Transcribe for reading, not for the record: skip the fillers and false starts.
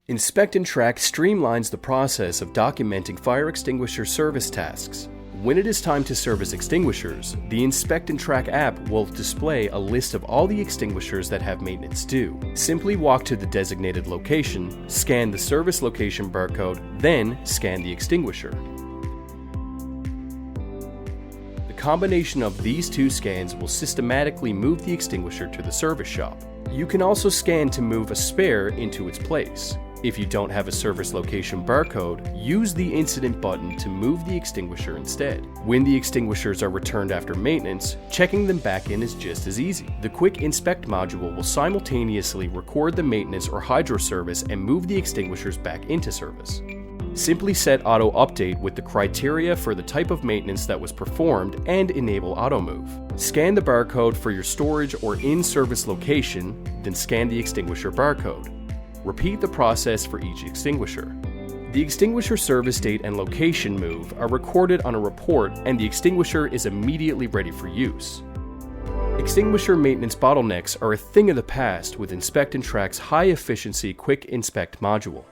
InspectNTrack streamlines the process of documenting fire extinguisher service tasks. When it is time to service extinguishers, the InspectNTrack app will display a list of all the extinguishers that have maintenance due. Simply walk to the designated location, scan the service location barcode, then scan the extinguisher. The combination of these two scans will systematically move the extinguisher to the service shop. You can also scan to move a spare into its place. If you don't have a service location barcode, use the incident button to move the extinguisher instead. When the extinguishers are returned after maintenance, checking them back in is just as easy. The Quick Inspect module will simultaneously record the maintenance or hydro service and move the extinguishers back into service. Simply set auto update with the criteria for the type of maintenance that was performed and enable auto move. Scan the barcode for your storage or in-service location, then scan the extinguisher barcode. Repeat the process for each extinguisher. The extinguisher service date and location move are recorded on a report, and the extinguisher is immediately ready for use. Extinguisher maintenance bottlenecks are a thing of the past with InspectNTrack's high-efficiency Quick Inspect module.